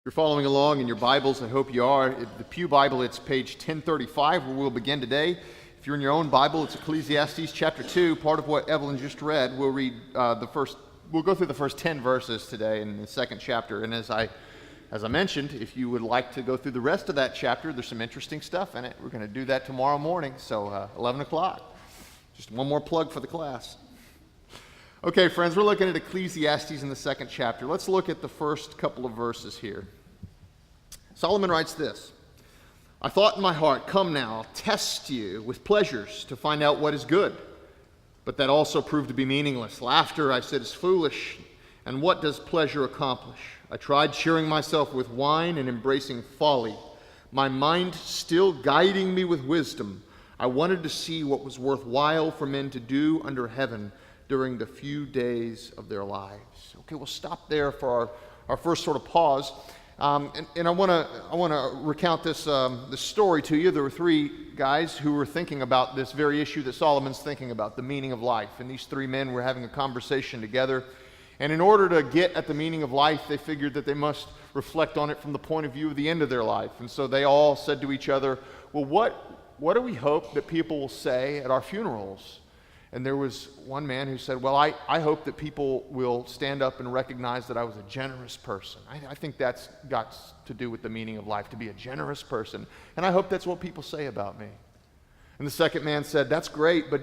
You're following along in your Bibles, I hope you are. The Pew Bible, it's page 1035, where we'll begin today. If you're in your own Bible, it's Ecclesiastes chapter 2, part of what Evelyn just read. We'll go through the first 10 verses today in the second chapter. And as I mentioned, if you would like to go through the rest of that chapter, there's some interesting stuff in it. We're going to do that tomorrow morning, so 11 o'clock. Just one more plug for the class. Okay, friends, we're looking at Ecclesiastes in the second chapter. Let's look at the first couple of verses here. Solomon writes this: I thought in my heart, come now, I'll test you with pleasures to find out what is good. But that also proved to be meaningless. Laughter, I said, is foolish. And what does pleasure accomplish? I tried cheering myself with wine and embracing folly, my mind still guiding me with wisdom. I wanted to see what was worthwhile for men to do under heaven during the few days of their lives. Okay, we'll stop there for our first sort of pause. And I want to recount this story to you. There were three guys who were thinking about this very issue that Solomon's thinking about, the meaning of life. And these three men were having a conversation together. And in order to get at the meaning of life, they figured that they must reflect on it from the point of view of the end of their life. And so they all said to each other, well, what do we hope that people will say at our funerals? And there was one man who said, well, I hope that people will stand up and recognize that I was a generous person. I think that's got to do with the meaning of life, to be a generous person. And I hope that's what people say about me. And the second man said, that's great, but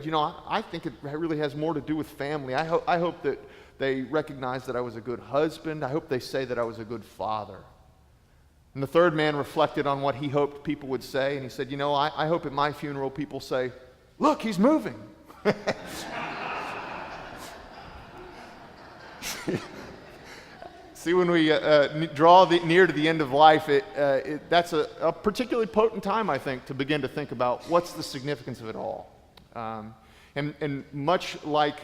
I think it really has more to do with family. I hope that they recognize that I was a good husband. I hope they say that I was a good father. And the third man reflected on what he hoped people would say, and he said, I hope at my funeral people say, look, he's moving. See, when we draw near to the end of life, that's a particularly potent time, I think, to begin to think about what's the significance of it all. And much like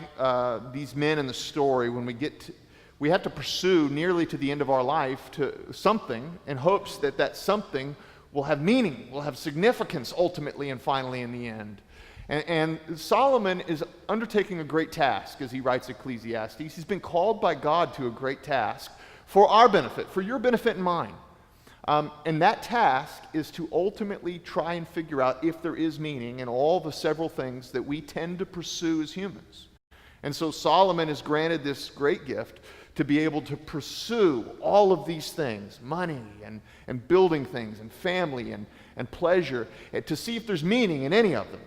these men in the story, when we have to pursue nearly to the end of our life to something in hopes that something will have meaning, will have significance ultimately and finally in the end. And Solomon is undertaking a great task as he writes Ecclesiastes. He's been called by God to a great task for our benefit, for your benefit and mine. And that task is to ultimately try and figure out if there is meaning in all the several things that we tend to pursue as humans. And so Solomon is granted this great gift to be able to pursue all of these things, money and building things and family and pleasure, to see if there's meaning in any of them.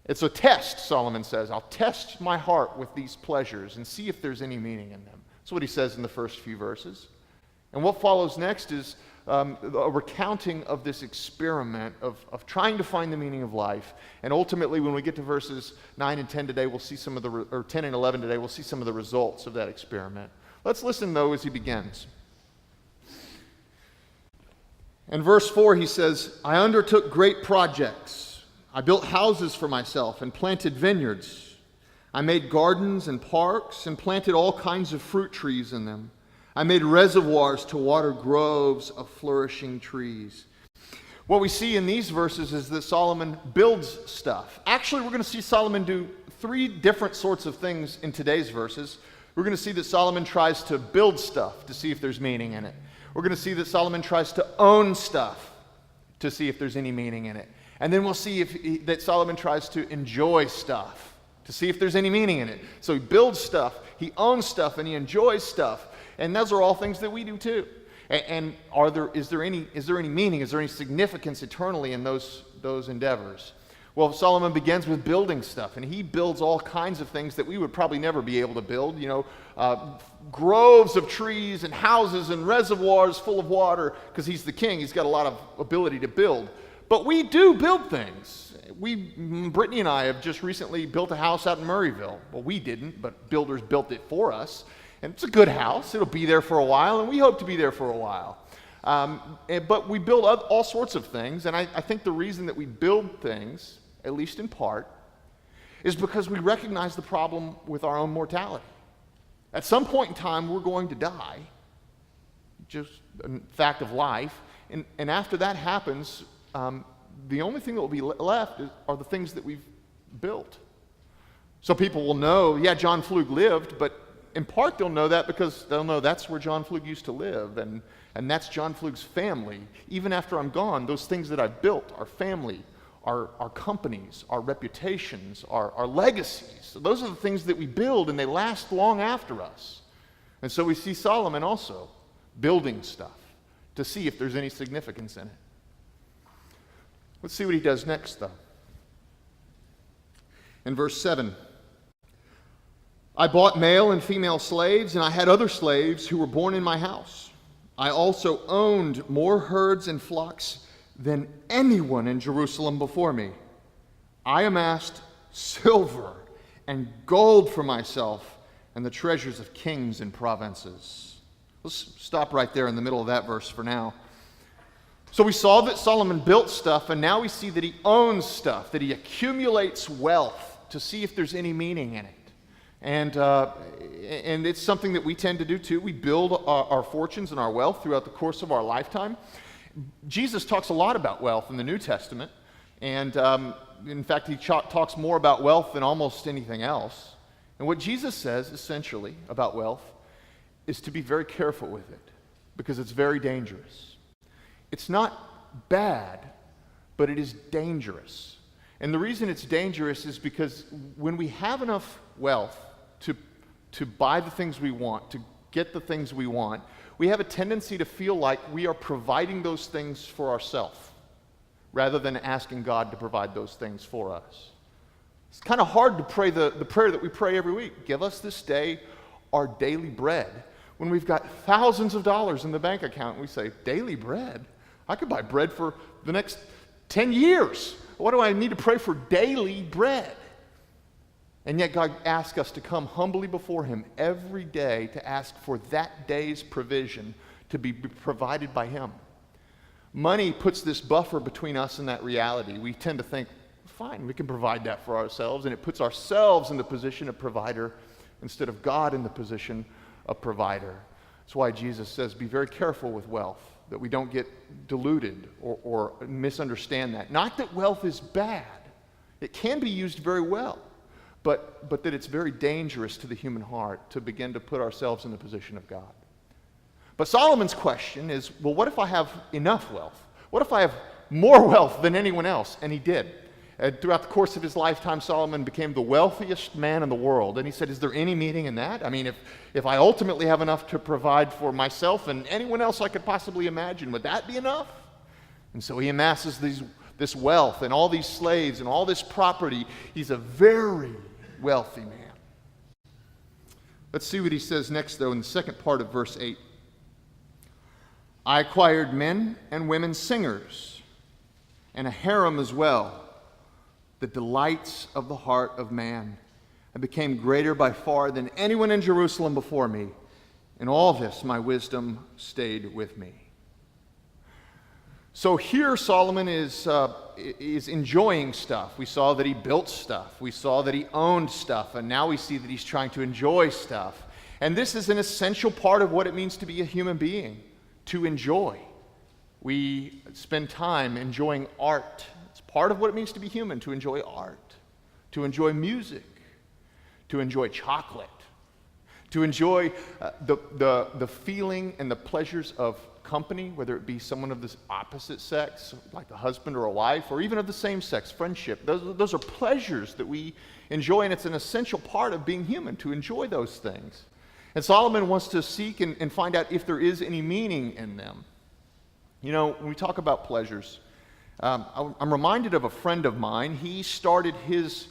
It's a test, Solomon says. I'll test my heart with these pleasures and see if there's any meaning in them. That's what he says in the first few verses. And what follows next is a recounting of this experiment of trying to find the meaning of life. And ultimately, when we get to verses 9 and 10 today, we'll see or 10 and 11 today, we'll see some of the results of that experiment. Let's listen, though, as he begins. In verse 4, he says, I undertook great projects. I built houses for myself and planted vineyards. I made gardens and parks and planted all kinds of fruit trees in them. I made reservoirs to water groves of flourishing trees. What we see in these verses is that Solomon builds stuff. Actually, we're going to see Solomon do three different sorts of things in today's verses. We're going to see that Solomon tries to build stuff to see if there's meaning in it. We're going to see that Solomon tries to own stuff to see if there's any meaning in it. And then we'll see that Solomon tries to enjoy stuff to see if there's any meaning in it. So he builds stuff, he owns stuff, and he enjoys stuff. And those are all things that we do too. And is there any meaning? Is there any significance eternally in those endeavors? Well, Solomon begins with building stuff, and he builds all kinds of things that we would probably never be able to build. Groves of trees and houses and reservoirs full of water, because he's the king. He's got a lot of ability to build. But we do build things. Brittany and I have just recently built a house out in Murrayville. Well, we didn't, but builders built it for us. And it's a good house. It'll be there for a while, and we hope to be there for a while. But we build all sorts of things, and I think the reason that we build things, at least in part, is because we recognize the problem with our own mortality. At some point in time, we're going to die, just a fact of life, and after that happens, the only thing that will be left are the things that we've built. So people will know, yeah, John Pflug lived, but in part they'll know that because they'll know that's where John Pflug used to live, and that's John Pflug's family. Even after I'm gone, those things that I've built, our family, our companies, our reputations, our legacies, so those are the things that we build, and they last long after us. And so we see Solomon also building stuff to see if there's any significance in it. Let's see what he does next, though. In verse 7, I bought male and female slaves, and I had other slaves who were born in my house. I also owned more herds and flocks than anyone in Jerusalem before me. I amassed silver and gold for myself and the treasures of kings and provinces. Let's stop right there in the middle of that verse for now. So we saw that Solomon built stuff, and now we see that he owns stuff, that he accumulates wealth to see if there's any meaning in it. And it's something that we tend to do too. We build our fortunes and our wealth throughout the course of our lifetime. Jesus talks a lot about wealth in the New Testament, and in fact, he talks more about wealth than almost anything else. And what Jesus says, essentially, about wealth is to be very careful with it, because it's very dangerous. It's not bad, but it is dangerous. And the reason it's dangerous is because when we have enough wealth to buy the things we want, to get the things we want, we have a tendency to feel like we are providing those things for ourselves rather than asking God to provide those things for us. It's kind of hard to pray the prayer that we pray every week. Give us this day our daily bread. When we've got thousands of dollars in the bank account, we say, daily bread? I could buy bread for the next 10 years. What do I need to pray for daily bread? And yet God asks us to come humbly before him every day to ask for that day's provision to be provided by him. Money puts this buffer between us and that reality. We tend to think, fine, we can provide that for ourselves, and it puts ourselves in the position of provider instead of God in the position of provider. That's why Jesus says, be very careful with wealth, that we don't get deluded or misunderstand that. Not that wealth is bad. It can be used very well. But that it's very dangerous to the human heart to begin to put ourselves in the position of God. But Solomon's question is, well, what if I have enough wealth? What if I have more wealth than anyone else? And he did. Throughout the course of his lifetime, Solomon became the wealthiest man in the world. And he said, is there any meaning in that? I mean, if I ultimately have enough to provide for myself and anyone else I could possibly imagine, would that be enough? And so he amasses this wealth and all these slaves and all this property. He's a very wealthy man. Let's see what he says next, though, in the second part of verse 8. I acquired men and women singers, and a harem as well, the delights of the heart of man, and became greater by far than anyone in Jerusalem before me. In all this my wisdom stayed with me. So here Solomon is enjoying stuff. We saw that he built stuff. We saw that he owned stuff. And now we see that he's trying to enjoy stuff. And this is an essential part of what it means to be a human being, to enjoy. We spend time enjoying art. It's part of what it means to be human, to enjoy art, to enjoy music, to enjoy chocolate, to enjoy the feeling and the pleasures of company, whether it be someone of the opposite sex, like a husband or a wife, or even of the same sex, friendship. Those are pleasures that we enjoy, and it's an essential part of being human to enjoy those things. And Solomon wants to seek and find out if there is any meaning in them. You know, when we talk about pleasures, I'm reminded of a friend of mine. He started he's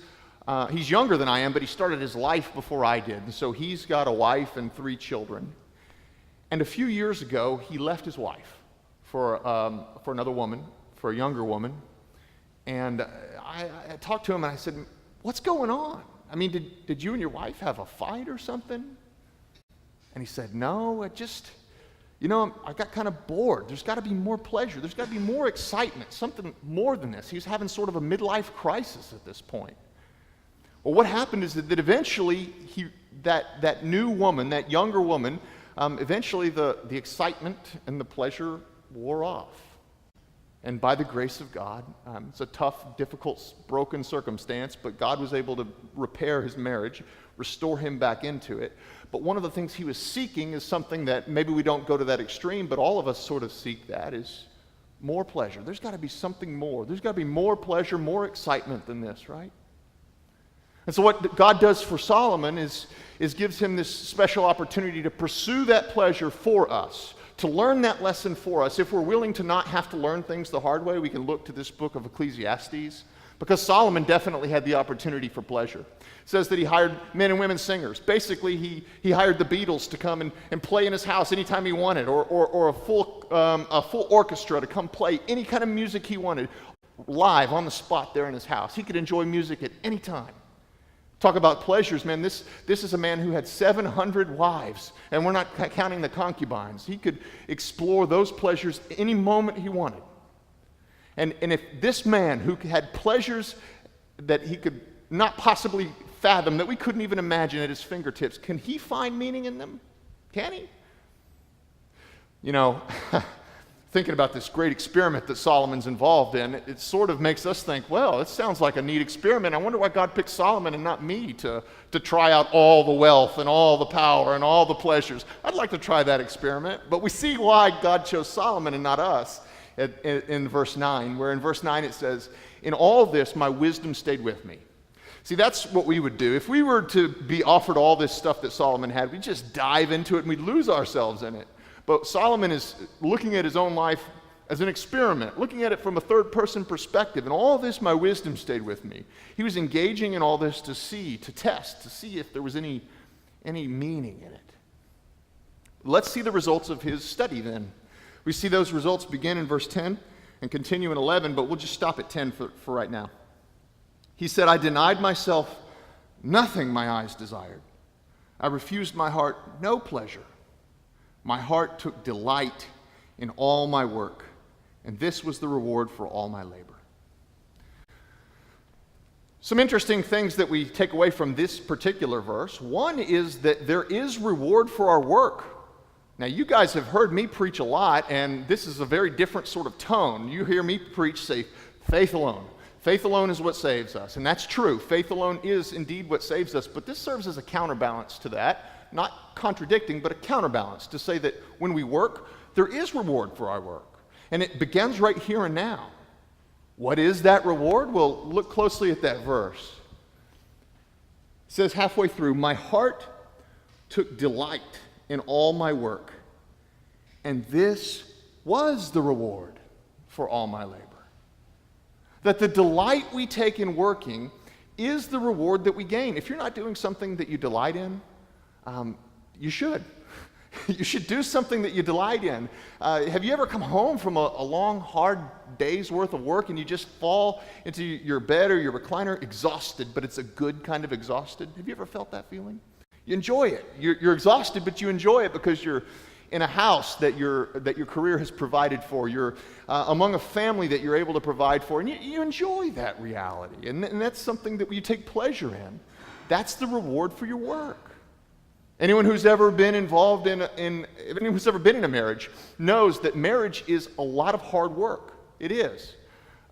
younger than I am, but he started his life before I did. And so he's got a wife and 3 children. And a few years ago, he left his wife for another woman, for a younger woman. And I talked to him and I said, what's going on? I mean, did you and your wife have a fight or something? And he said, no, I got kind of bored. There's got to be more pleasure. There's got to be more excitement, something more than this. He was having sort of a midlife crisis at this point. Well, what happened is that eventually that new woman, that younger woman, eventually the excitement and the pleasure wore off. And by the grace of God, it's a tough, difficult, broken circumstance, but God was able to repair his marriage, restore him back into it. But one of the things he was seeking is something that maybe we don't go to that extreme, but all of us sort of seek that, is more pleasure. There's got to be something more. There's got to be more pleasure, more excitement than this, right? And so what God does for Solomon is gives him this special opportunity to pursue that pleasure for us, to learn that lesson for us. If we're willing to not have to learn things the hard way, we can look to this book of Ecclesiastes, because Solomon definitely had the opportunity for pleasure. It says that he hired men and women singers. Basically, he hired the Beatles to come and play in his house anytime he wanted, or a full orchestra to come play any kind of music he wanted, live on the spot there in his house. He could enjoy music at any time. Talk about pleasures, man. This is a man who had 700 wives, and we're not counting the concubines. He could explore those pleasures any moment he wanted. And if this man who had pleasures that he could not possibly fathom, that we couldn't even imagine at his fingertips, can he find meaning in them? Can he? You know, thinking about this great experiment that Solomon's involved in, it sort of makes us think, well, it sounds like a neat experiment. I wonder why God picked Solomon and not me to try out all the wealth and all the power and all the pleasures. I'd like to try that experiment. But we see why God chose Solomon and not us in verse 9, where in verse 9 it says, "In all this my wisdom stayed with me." See, that's what we would do. If we were to be offered all this stuff that Solomon had, we'd just dive into it and we'd lose ourselves in it. But Solomon is looking at his own life as an experiment, looking at it from a third-person perspective. And all this, my wisdom stayed with me. He was engaging in all this to test, to see if there was any meaning in it. Let's see the results of his study then. We see those results begin in verse 10 and continue in 11, but we'll just stop at 10 for right now. He said, "I denied myself nothing my eyes desired. I refused my heart no pleasure. My heart took delight in all my work, and this was the reward for all my labor." Some interesting things that we take away from this particular verse. One is that there is reward for our work. Now, you guys have heard me preach a lot, and this is a very different sort of tone. You hear me preach, say, faith alone. Faith alone is what saves us, and that's true. Faith alone is indeed what saves us, but this serves as a counterbalance to that. Not contradicting, but a counterbalance to say that when we work, there is reward for our work. And it begins right here and now. What is that reward? Well, look closely at that verse. It says halfway through, "My heart took delight in all my work, and this was the reward for all my labor." That the delight we take in working is the reward that we gain. If you're not doing something that you delight in, you should. You should do something that you delight in. Have you ever come home from a long, hard day's worth of work and you just fall into your bed or your recliner exhausted, but it's a good kind of exhausted? Have you ever felt that feeling? You enjoy it. You're exhausted, but you enjoy it because you're in a house that your career has provided for. You're among a family that you're able to provide for, and you enjoy that reality. And that's something that you take pleasure in. That's the reward for your work. Anyone who's ever been involved anyone who's ever been in a marriage knows that marriage is a lot of hard work. It is.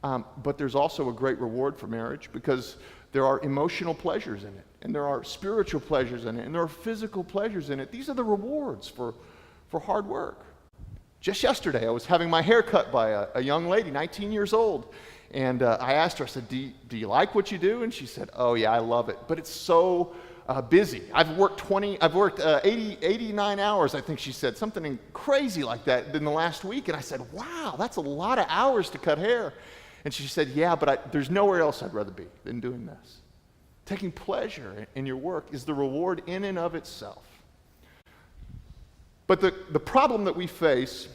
But there's also a great reward for marriage because there are emotional pleasures in it, and there are spiritual pleasures in it, and there are physical pleasures in it. These are the rewards for hard work. Just yesterday, I was having my hair cut by a young lady, 19 years old, and I asked her, I said, do you like what you do? And she said, "Oh yeah, I love it, but it's so busy. I've worked 89 hours, I think she said, something crazy like that in the last week." And I said, "Wow, that's a lot of hours to cut hair." And she said, "Yeah, but there's nowhere else I'd rather be than doing this." Taking pleasure in your work is the reward in and of itself. But the problem that we face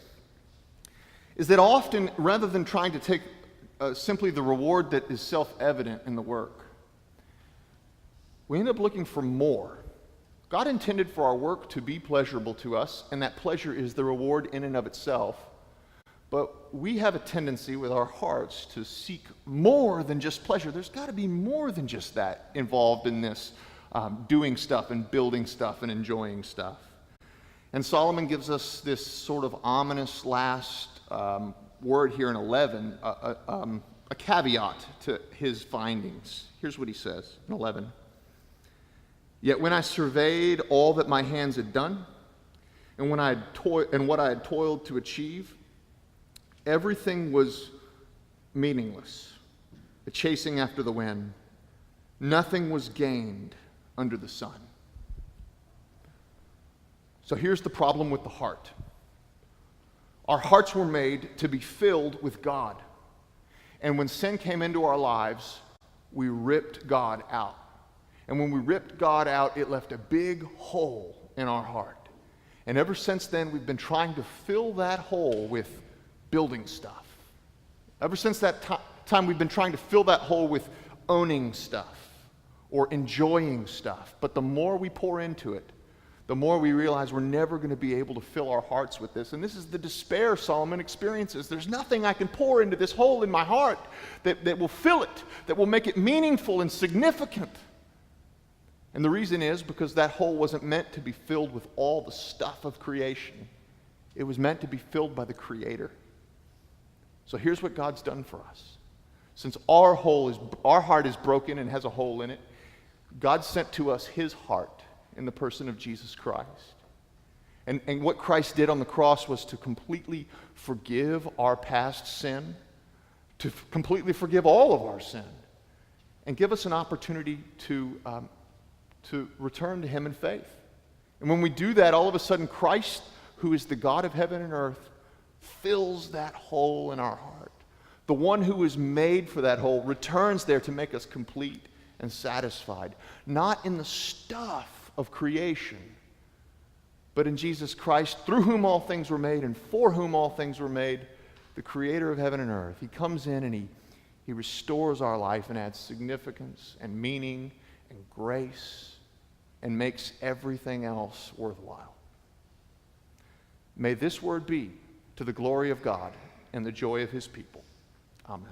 is that often, rather than trying to take simply the reward that is self-evident in the work, we end up looking for more. God intended for our work to be pleasurable to us, and that pleasure is the reward in and of itself. But we have a tendency with our hearts to seek more than just pleasure. There's got to be more than just that involved in this doing stuff and building stuff and enjoying stuff. And Solomon gives us this sort of ominous last word here in 11, a caveat to his findings. Here's what he says in 11. Yet when I surveyed all that my hands had done, and what I had toiled to achieve, everything was meaningless, a chasing after the wind. Nothing was gained under the sun. So here's the problem with the heart. Our hearts were made to be filled with God. And when sin came into our lives, we ripped God out. And when we ripped God out, it left a big hole in our heart. And ever since then, we've been trying to fill that hole with building stuff. Ever since that time, we've been trying to fill that hole with owning stuff or enjoying stuff. But the more we pour into it, the more we realize we're never going to be able to fill our hearts with this. And this is the despair Solomon experiences. There's nothing I can pour into this hole in my heart that will fill it, that will make it meaningful and significant. And the reason is because that hole wasn't meant to be filled with all the stuff of creation. It was meant to be filled by the Creator. So here's what God's done for us. Since our heart is broken and has a hole in it, God sent to us his heart in the person of Jesus Christ. And what Christ did on the cross was to completely forgive our past sin, to completely forgive all of our sin, and give us an opportunity to return to him in faith. And when we do that, all of a sudden Christ, who is the God of heaven and earth, fills that hole in our heart. The one who is made for that hole returns there to make us complete and satisfied, not in the stuff of creation, but in Jesus Christ, through whom all things were made and for whom all things were made, the Creator of heaven and earth. He comes in and he restores our life and adds significance and meaning and grace and makes everything else worthwhile. May this word be to the glory of God and the joy of his people. Amen.